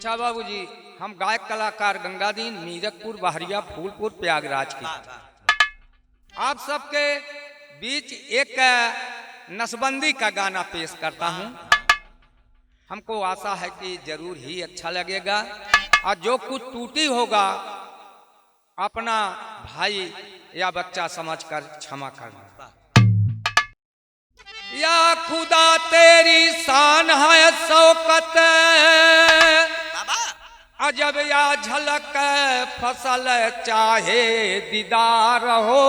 अच्छा बाबूजी, हम गायक कलाकार गंगादीन मीरकपुर बहरिया फूलपुर प्रयागराज की आप सबके बीच एक नसबंदी का गाना पेश करता हूं। हमको आशा है कि जरूर ही अच्छा लगेगा और जो कुछ टूटी होगा अपना भाई या बच्चा समझकर क्षमा करना। या खुदा तेरी शान है शौकत अजब या झलक फसल चाहे दीदार हो।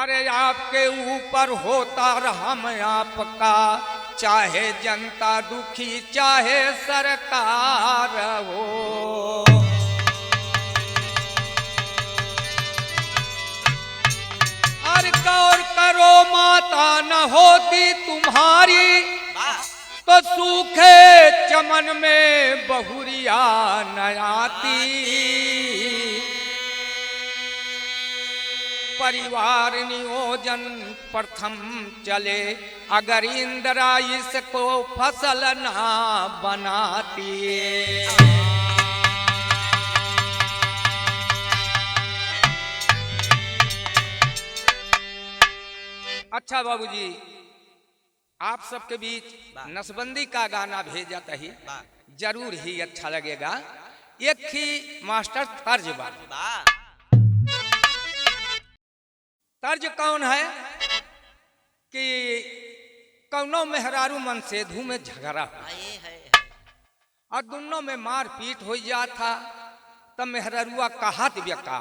अरे आपके ऊपर होता रहम आपका, चाहे जनता दुखी चाहे सरकार हो। अरे गौर करो माता न होती तुम्हारी, तो सूखे चमन में बहुरिया न आती। परिवार नियोजन प्रथम चले अगर इंदिरा इसको फसल ना बनाती। अच्छा बाबूजी, आप सबके बीच नसबंदी का गाना भेजा ही जरूर ही अच्छा लगेगा। एक ही मास्टर तर्ज बात तर्ज कौन है कि कौनो मेहरारू मन से धू में झगड़ा और दोनों में मार पीट हो जाता तब मेहरारुआ कहा दिव्यका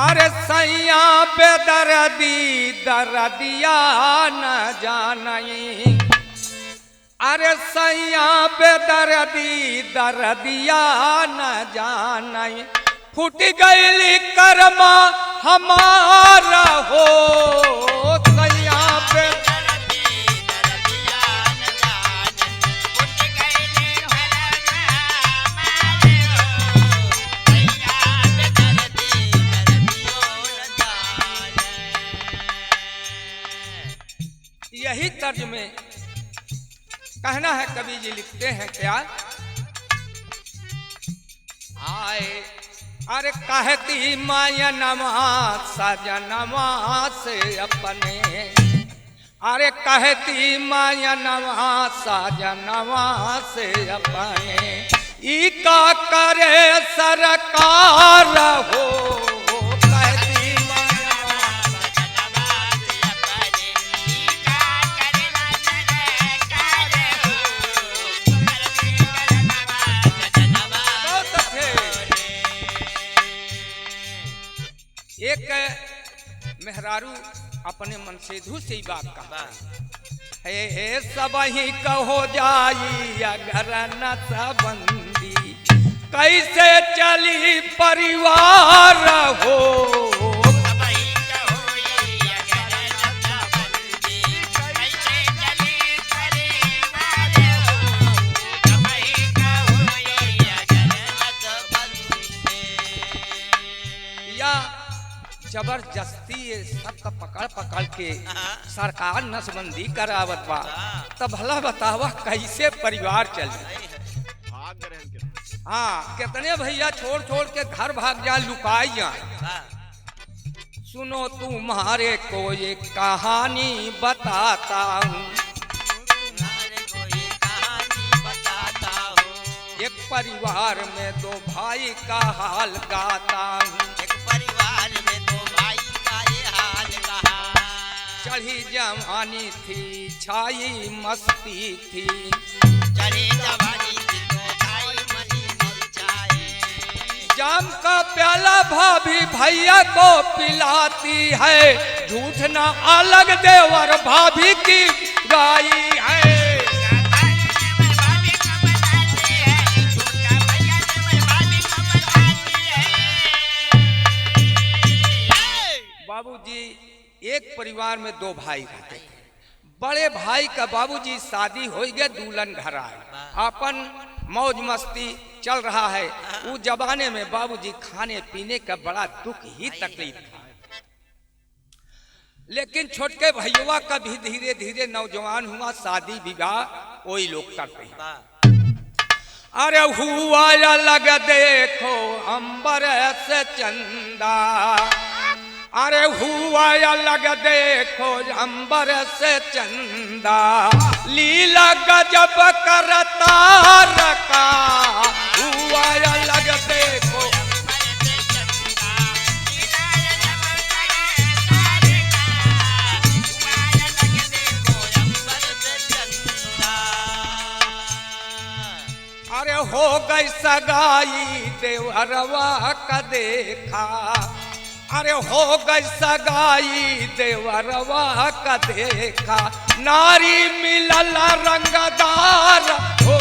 अरे सैया बेदर्दी दर्दिया न जानई। अरे सैया बेदर्दी दर्दिया न जानई। फूट गई कर्मा हमारा हो। सैया बेदर्दी दर्दिया न जानई। फूट गई कर्मा यही तर्ज में कहना है। कवि जी लिखते हैं क्या आए अरे कहती माया नमा सजनमा से अपने। अरे कहती माया नमा सजनमा से अपने। ई का करे सरकार हो। एक मेहरारू अपने मन से दूसरी बात कहा हे सब ही कहो जाई अगर नसबंदी कैसे चली परिवार हो। जबरदस्ती ये सबका पकड़ पकड़ के सरकार नसबंदी करावत बा तब भला बतावा कैसे परिवार चले। हाँ कितने भैया छोड़ छोड़ के घर भाग जा लुकाई जाए। सुनो तुम्हारे को ये कहानी बताता हूँ। एक परिवार में दो भाई का हाल गाता हूँ। चढ़ी जवानी थी छाई मस्ती थी। चढ़ी जवानी थी छाई मस्ती। जाम का प्याला भाभी भैया को पिलाती है। झूठ ना अलग देवर भाभी की गाई है। बाबूजी एक परिवार में दो भाई रहते थे। बड़े भाई का बाबूजी शादी हो गया, दुल्हन घर आए, अपन मौज मस्ती चल रहा है। उस जमाने में बाबूजी खाने पीने का बड़ा दुख ही तकलीफ था। लेकिन छोटके भैया का भी धीरे धीरे नौजवान हुआ, शादी विवाह वही लोग करते हैं। अरे हुआ अलग देखो अंबर से चंदा, अरे हुआ अलग देखो अंबर से चंदा, लीला गजब करता रखा, हुआ अलग देखो। अरे हो गई सगाई देवरवा का देखा, अरे हो गई सगाई देवरवा का देखा, नारी मिलल रंगदार हो।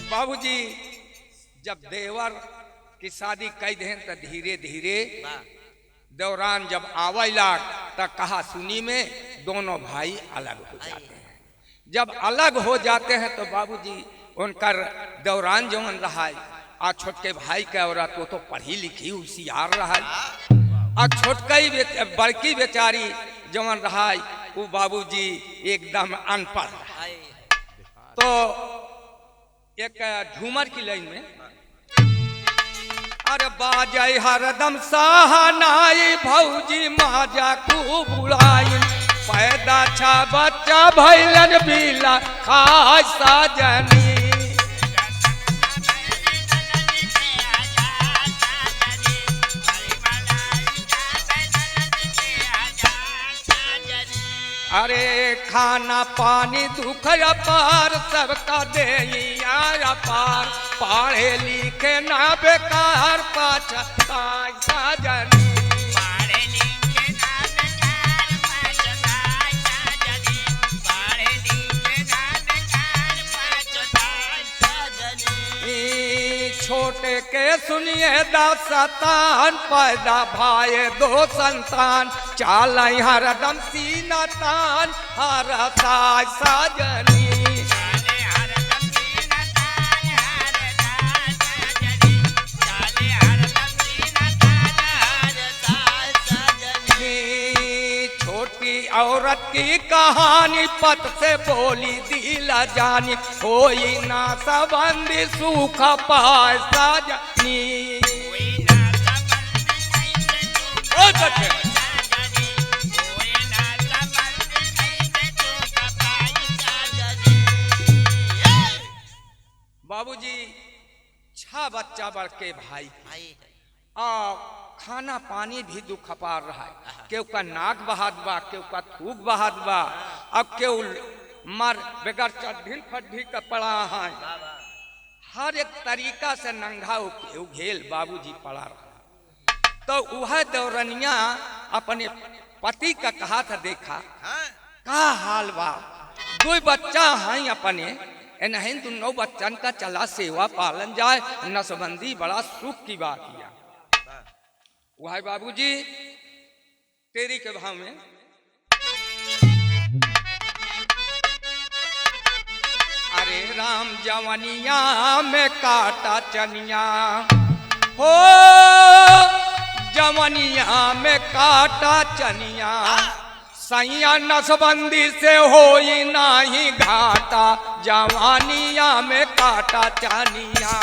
बाबूजी जब देवर की शादी कई दें तो धीरे धीरे दौरान जब आवेला तो कहा सुनी में दोनों भाई अलग हो जाते हैं। जब अलग हो जाते हैं तो बाबूजी उनकर दौरान जवन रहा, और छोटके भाई के औरत वो तो पढ़ी लिखी होशियार रहा, और छोटकई बड़की बेचारी जवन रहा वो बाबूजी एकदम अनपढ़ रहा। तो एक झूमर की लाइन में अरे बाजय हरदम सहनाई भौजी माजा खूब उड़ाई, पैदा छा बच्चा भैलन बिला खाय साजनी। अरे खाना पानी दुख अपार सबका दे पार, पढ़े लिखे ना बेकार पाछा साजनी। छोटे के सुनिए दासतान, पैदा भाई दो संतान, चाल हरदम सीना तान हर साजनी। छोटी औरत की कहानी पत से बोली दिला जानी, कोई ना संबंधी सुख पाए साजनी। बाबूजी 6 बच्चा बड़के भाई, और खाना पानी भी दुख पार रहा है। केहू का नाक बहाद बा, केहू का थूक बहाद बा, अब केहू मर बेगर चढ़ी फड्ढी का पड़ा है, हर एक तरीका से नंगा केहू घेल बाबूजी पड़ा रहा। तो वह दौरनिया अपने पति का कहा था, देखा का हाल बा, 2 बच्चा हैं अपने, नहीं तो 9 बच्चन का चला सेवा पालन जाए, नसबंदी बड़ा सुख की बात किया। वह बाबूजी तेरी के भाव में अरे राम जवनिया में काटा चनिया हो, जवनिया में काटा चनिया, सैया नसबंदी से होई नाही घाटा, जवानिया में काटा चनिया।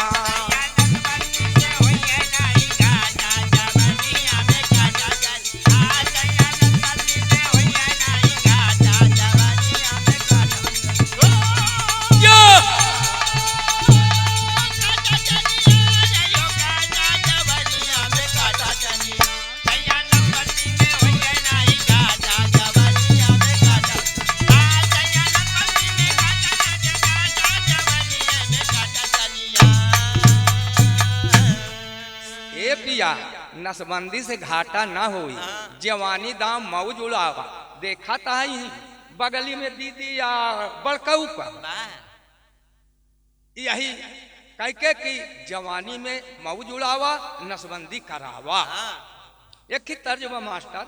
नसबंदी से घाटा ना होई, जवानी दाम मौज उड़ावा। देखा था ही बगली में दीदी या बड़कऊ का यही कहके कि जवानी में मौज उड़ावा, नसबंदी करावा। एक ही तर्जुमा मास्टर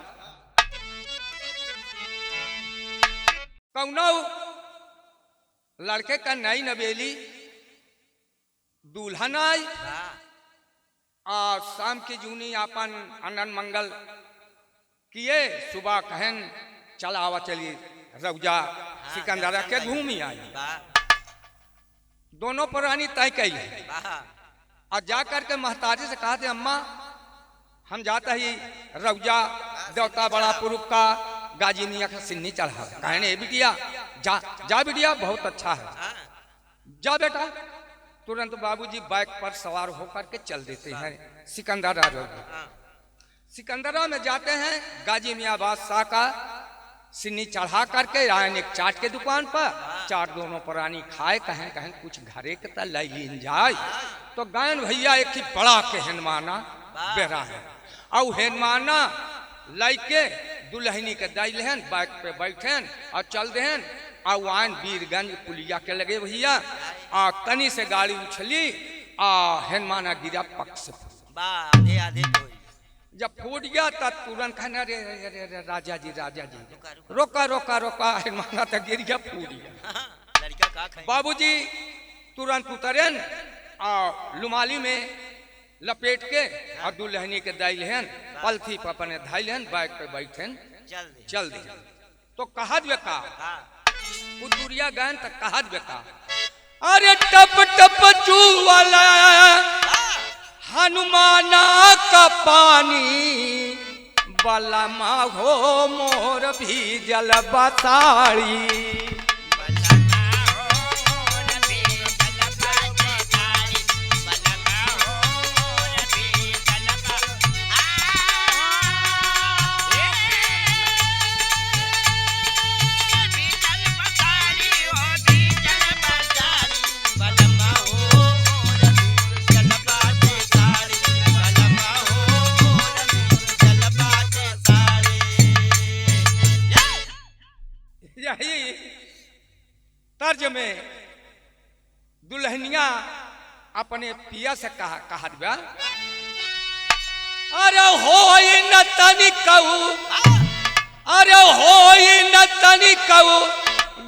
कौनो लड़के का नई नवेली दुल्हन आई और शाम की जूनी अपन आनंद मंगल किए। सुबह कहन चला आवा चली रौजा सिकंदरा के घूमी आई। दोनों पुरानी तय कैले और जाकर के महतारी से कहा थे अम्मा हम जाता ही रौजा देवता बड़ा पुरुष का गाजी मियाँ का सिन्नी चढ़ा। कहने बिटिया जा जा बिटिया बहुत अच्छा है जा बेटा। तुरंत बाबूजी बाइक पर सवार होकर के चल देते हैं सिकंदरा रोड। सिकंदरा में जाते हैं गाजी मियाँ बादशाह का सिन्नी चढ़ा करके आयन एक चाट के दुकान पर। चाट दोनों पुरानी खाए कहें कहें कुछ घरे के तल लीन जाए। तो गायन भैया एक ही बड़ा के हेनमाना बेरा है और हेनमाना लाइके दुल्हनी के दाइल बाइक पे बैठेन और चल देन और वाइन वीरगंज पुलिया के लगे भैया आ तनी से गाड़ी उछली आ हेनमाना गिरा पक से। जब फूट गया तब तुरंत कहना रे रे रे राजा जी रोका रोका रोका हेनमाना तो गिर गया फूट गया। बाबूजी तुरंत उतरेन और लुमाली में लपेट के और दुल्हनी के दाइल पलथी पर अपने धाइल बाइक पे बैठेन चल दे। तो कहत बेका दुरिया गन तक कहत बेका अरे टप टप चूवाला हनुमाना का पानी बलमा हो मोर भी जल बताड़ी। यही तर्ज में दुल्हनिया अपने पिया से कहा दिया अरे होई न तनी कहू अरे होई न तनी कहू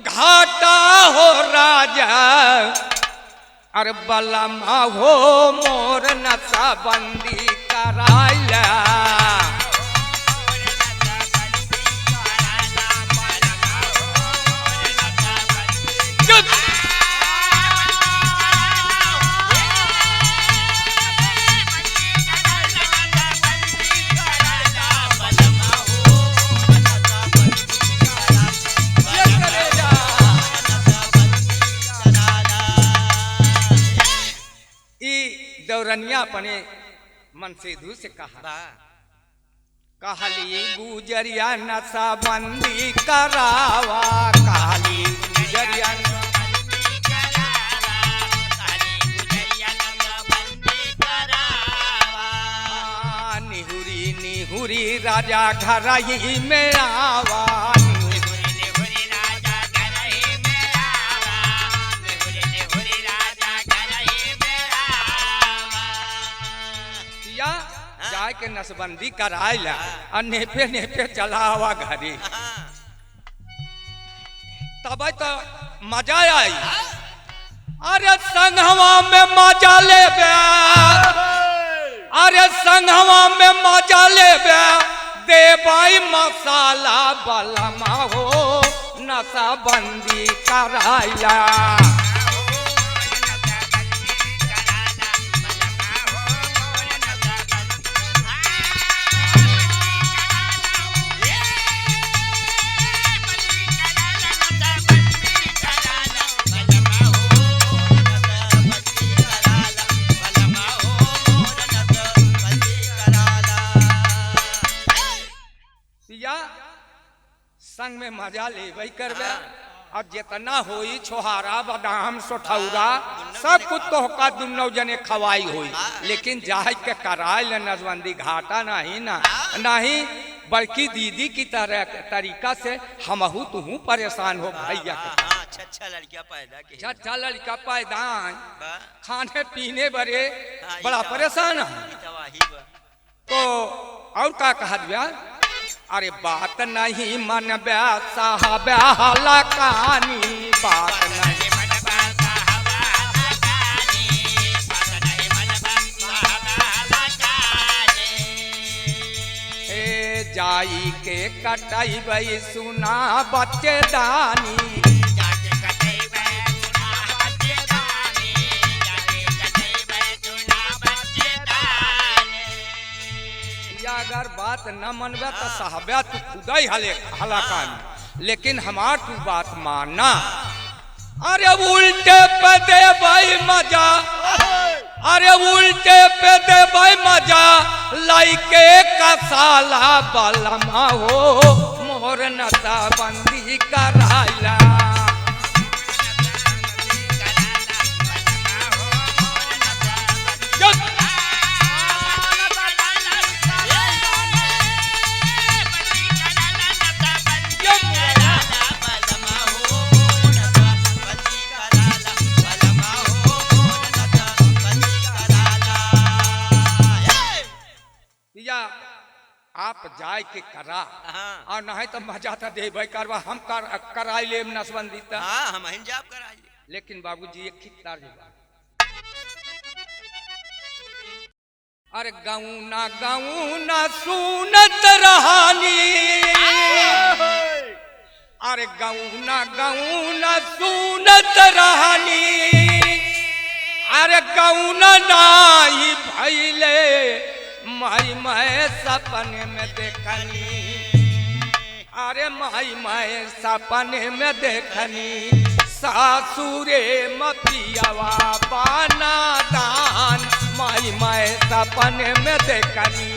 घाटा हो राजा अरे बलमा हो मोर नशा बंदी कराइला। दौरनिया अपने मन से धू से कहा कहली गुजरिया नशा बंदी करावा कहली गुजरिया निहुरी निहुरी राजा घर ही में आवा। जाए के नसबंदी कराइला और नेपे नेपे चलावा घरे तब तो मजा आई। अरे संघवा में मजा ले अरे संघवा में मजा ले दे भाई मसाला बलमा हो नशा बंदी कराइला। संग में मजा ले वही करबे और जितना होई छोहारा बादाम सोठौरा सब कुछ तो होका दुनों जने खवाई होई लेकिन जाए के कराइल नसबंदी घाटा नहीं ना नहीं बल्कि दीदी की तरह तरीका से हमहू तुहू परेशान हो भैया। अच्छा लड़का पैदा खाने पीने बड़े बड़ा परेशान है। तो और का कहा दिया अरे बात नहीं मन साहबा कहानी बात नहीं जाई के कटाई बई सुना बच्चेदानी अगर बात न मनबे तो साहबा तू खुदा ही हलाकानी लेकिन हमार तू बात मानना। अरे उल्टे पे दे भाई मजा अरे उल्टे पे दे भाई मजा लाइके का साला बलमा हो मोर नशा बंदी कराइला आप जाए के करा और नहीं तो मजा था दे भाई करवा हम कराई ले नसबंदी हम जाप कराई लेकिन बाबूजी एक खितार अरे गाऊना सुनत रहानी अरे गाऊना सुनत रहानी अरे गाऊना नाई भैले माई मैं सपने में देखनी अरे माई मैं सपने में देखनी सासुरे मपियावा पाना दान माई मैं सपने में देखनी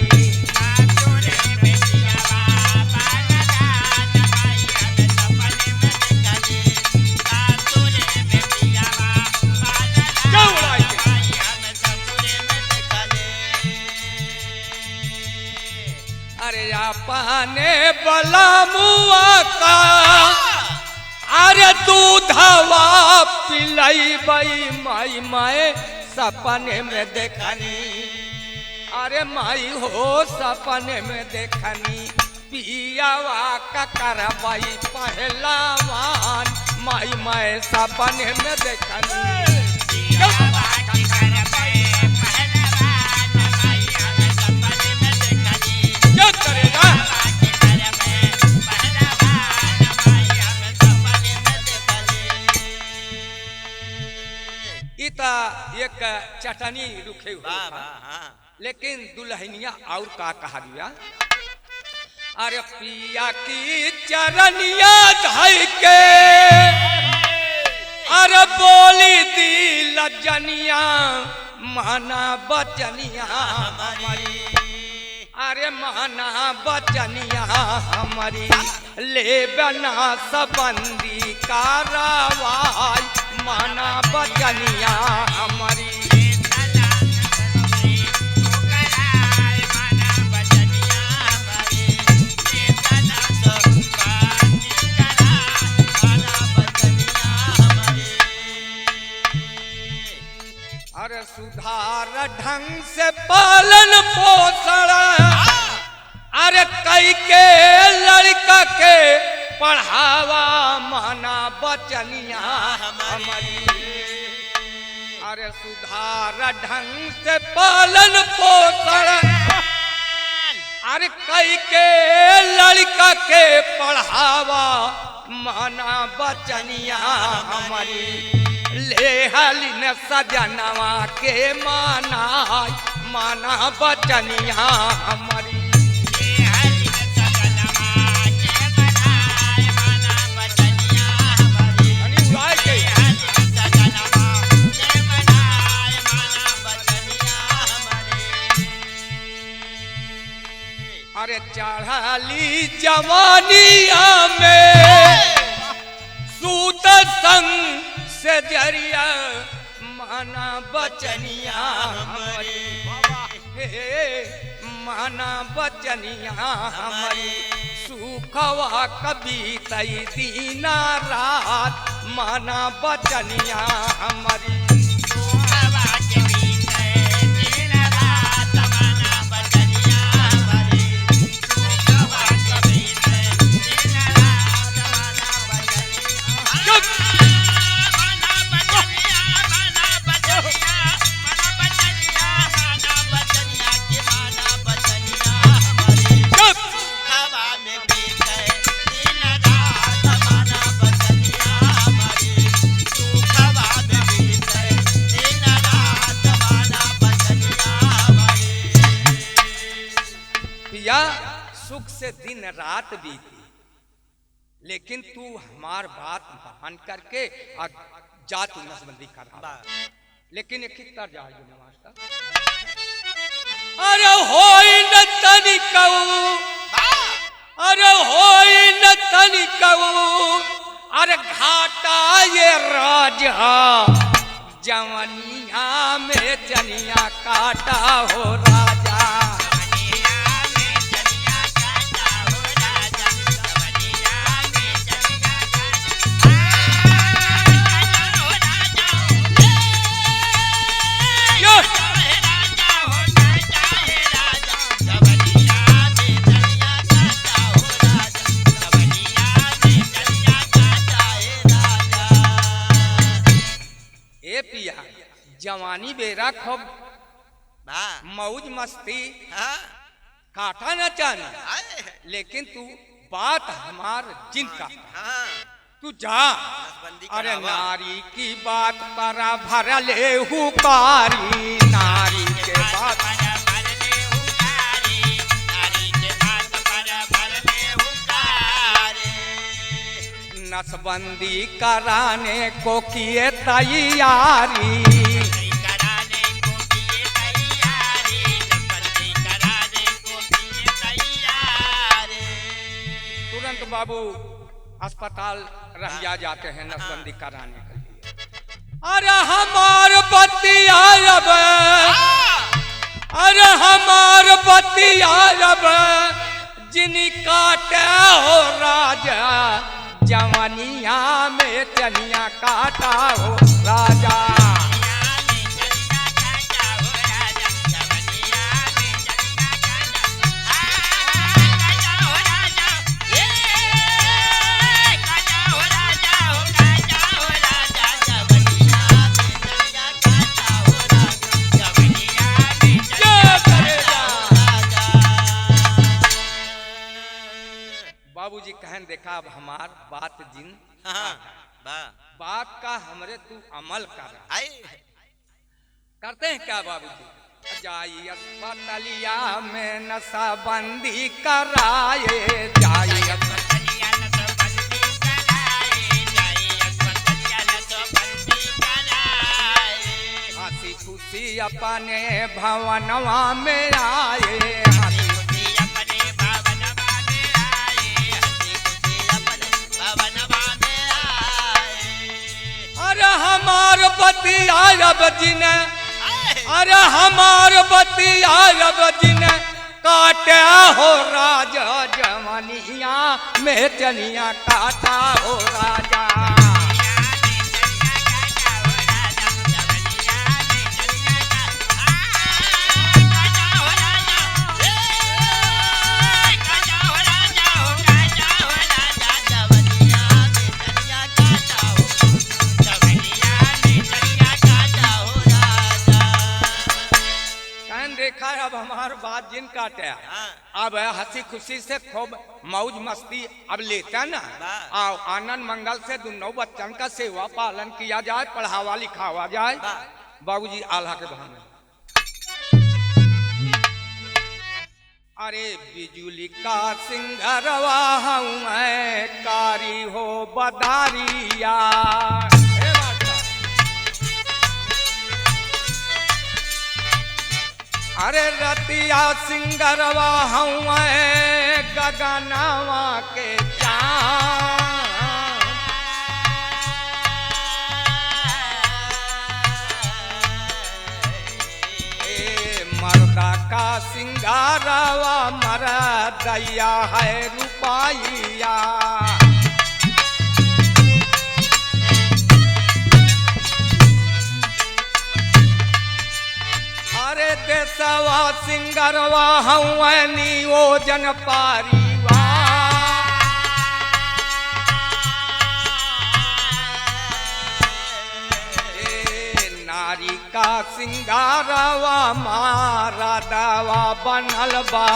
अरे अपने बला मुआ का अरे दूधवा पिलाई बई माई माए सपने में देखनी अरे माई हो सपने में देखनी पियावा का करवाई पहलावान माई माए सपने में देखनी एक चटनी रुखे हुए लेकिन दुल्हनिया और का कहा दिया अरे पिया की चरनिया धई के अरे बोली दी लजनिया माना बचनिया हमारी अरे माना बचनिया हमारी ले बना सबंदी कारवाई माना बचनिया हमारी अरे सुधार ढंग से पालन पोषण अरे कई के लड़का के पढ़ावा माना बचनिया हमारी अरे सुधार ढंग से पालन पोषण अरे कई के लड़का के पढ़ावा माना बचनिया हमारी ले हाली न सजनवा के माना माना बचनिया हमारी अरे चढ़ाली जवानिया में सूत संग से जरिया माना बचनिया हमारी माना बचनिया हमारी सुखवा कभी तई दीना रात माना बचनिया हमारी रात बीती, लेकिन तू हमार बात मान करके और जा तू नसबंदी करा। लेकिन एक ही तर जाए नमाज का। अरे होई न तनिकऊ, अरे होई न तनिकऊ, अरे घाटा ये राजा जवनिया में चनिया काटा हो राजा। पिया जवानी बेरा खूब मौज मस्ती काटा न चाहना, लेकिन तू बात हमार जिनका तू जा। अरे नारी की बात पर भरले हुकारी, नारी के बात नसबंदी कराने को किए तैयारी, तुरंत बाबू अस्पताल रहिया जाते हैं नसबंदी कराने के लिए। अरे हमार बतिया रब, अरे हमार बतिया रब जिनी काटे हो राजा जवानिया में चनिया काटा हो राजा। बाबूजी कहन देखा अब हमार बात जिन बात का हमरे तू अमल कर करते हैं क्या बाबूजी? जाई अस्पतालिया में नशाबंदी कराए, जाई हंसी खुशी अपने भवनवा में आए, हमार बतिया रब जिन, अरे हमार बतिया रब जिन काटे हो राजा जवानिया में चनिया काटा हो राजा। अब हमार बात जिन काटे, अब हंसी खुशी से खूब मौज मस्ती अब लेता ना, आओ आनंद मंगल से दोनों बच्चन का सेवा पालन किया जाए, पढ़ावा लिखावा जाए। बाबूजी आल्हा के बहाने अरे बिजुली का सिंगरवा हूँ मैं, कारी हो बदारिया, अरे रतिया सिंगरवा हूँ गगनवा के चाँद, मर्दा का सिंगारवा मरदैया है रुपाइया, अरे देसवा सिंगरवा हूँ नियोजन परिवार, नारी का सिंगारवा मारा दवा बनल बा,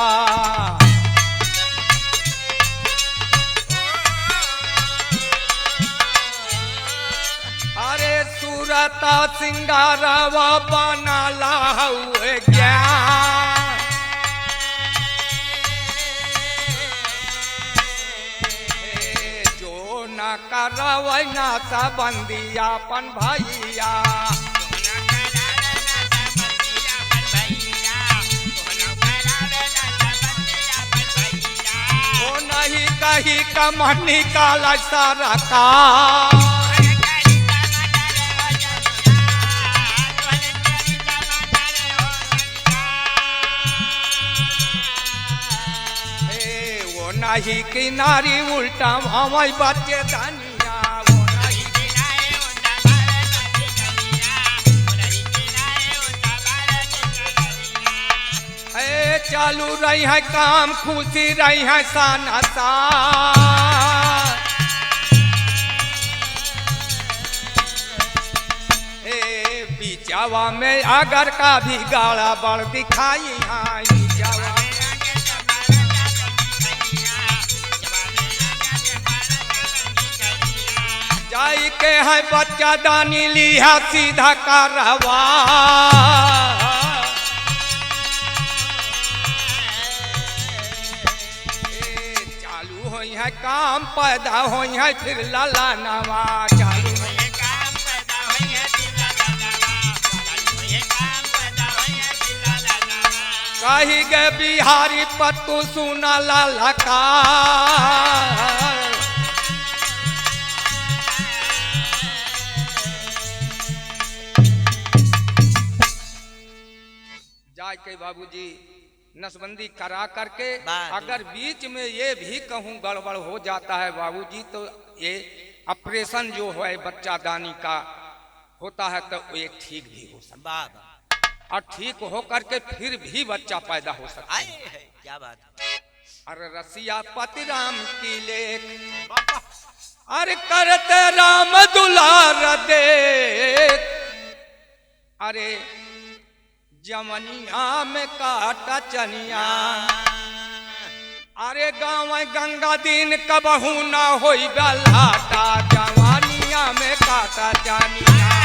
अरे सूरता सिंगारवा बनला हुए ज्ञान, न करवै ना सबंदिया अपन भैया ओ नहीं कही कमर निकाल सारा का नहीं किनारी उल्टा हमारी बच्चे धनिया वो नहीं चालू रही है काम खुशी रही है साना सा बीचावा में अगर का भी गाड़ा बड़ दिखाई है बीचावा जाई के है बच्चा दानी लिया सीधा करवा चालू होई है काम पैदा होई है फिर लाला नवा चालू कही गे बिहारी पत्तू सुना लाला का के बाबूजी नसबंदी करा करके अगर बीच में ये भी कहूँ गड़बड़ हो जाता है बाबूजी तो ये ऑपरेशन जो है बच्चा दानी का होता है तो ये ठीक भी हो सकता है और ठीक हो करके फिर भी बच्चा पैदा हो सकता है। क्या बात। अरे रसिया पति राम की लेख अरे करते राम दुलार दे अरे जमनिया में काटा चनिया अरे गाँव गंगा दिन कबहू ना होई बलाटा जवानिया में काटा चनिया।